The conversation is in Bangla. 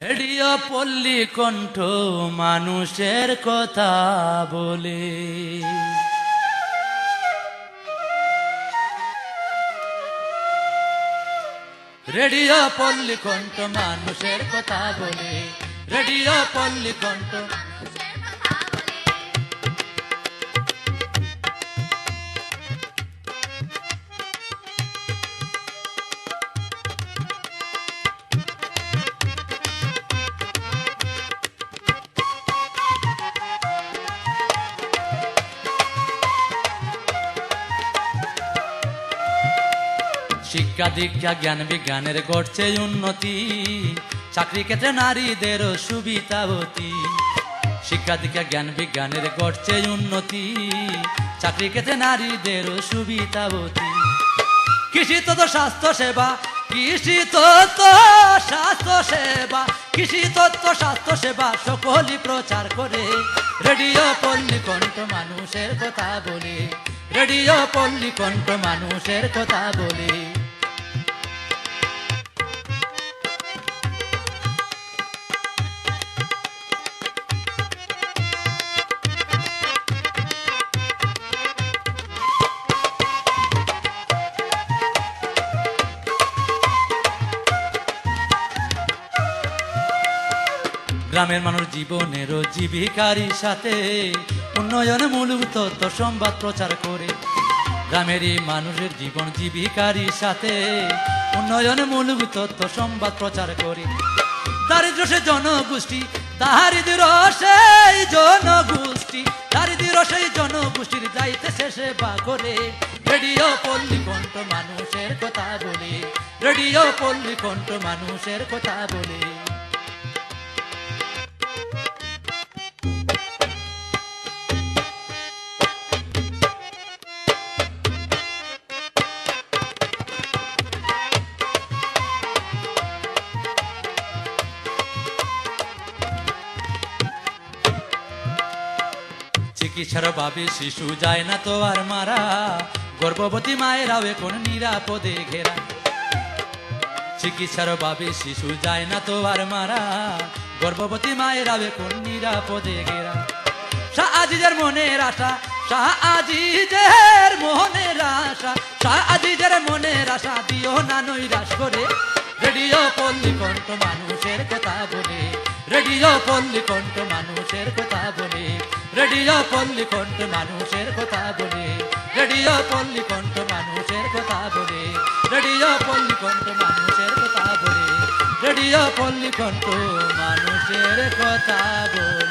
রেডিও পল্লী কণ্ঠ মানুষের কথা বলে। রেডিও পল্লী কণ্ঠ মানুষের কথা বলে। রেডিও পল্লী কণ্ঠ শিক্ষা দীক্ষা জ্ঞান বিজ্ঞানের ঘটছে উন্নতি, চাকরি ক্ষেত্রে নারীদেরও সুবিধাবতী। শিক্ষা দীক্ষা জ্ঞান বিজ্ঞানের ঘটছে উন্নতি, চাকরি ক্ষেত্রে নারীদেরও সুবিধাবতী। কৃষি তথ্য স্বাস্থ্য সেবা, কৃষি তথ্য স্বাস্থ্য সেবা, কৃষি তথ্য স্বাস্থ্য সেবা সকলই প্রচার করে। রেডিও পল্লী কণ্ঠ মানুষের কথা বলে। রেডিও পল্লী কণ্ঠ মানুষের কথা বলে। গ্রামের মানুষ জীবনের ও জীবিকারই সাথে উন্নয়নমূলক তথ্য সংবাদ প্রচার করে। গ্রামেরই মানুষের জীবন জীবিকারই সাথে উন্নয়নমূলক তথ্য সংবাদ প্রচার করে। দারিদ্র সেই জনগোষ্ঠী, দারিদ্র সেই জনগোষ্ঠী, দারিদ্র সেই জনগোষ্ঠীর যাইতেছে সেবা করে। রেডিও পল্লী কণ্ঠ মানুষের কথা বলে। রেডিও পল্লী কণ্ঠ মানুষের কথা বলে। চিকিৎসার ভাবে শিশু যায় না তো আর মারা, গর্ভবতী মায়েরাও এখন নিরাপদে ঘেরা। চিকিৎসার ভাবে শিশু যায় না তো আর মারা, গর্ভবতী মায়েরাও এখন নিরাপদে ঘেরা। শাহ আজিজের মনের আশা, শাহ আজিজের মনের আশা, শাহ আজিজের মনের আশা দিও না নৈরাশ করে। রেডিও পল্লী কণ্ঠ মানুষের কথা বলে। রেডিও পল্লী কণ্ঠ মানুষের কথা বলে। রেডিও পল্লী কণ্ঠ মানুষের কথা বলে। রেডিও পল্লী কণ্ঠ মানুষের কথা বলে। রেডিও পল্লী কণ্ঠ মানুষের কথা বলে। রেডিও পল্লী কণ্ঠ মানুষের কথা বলে।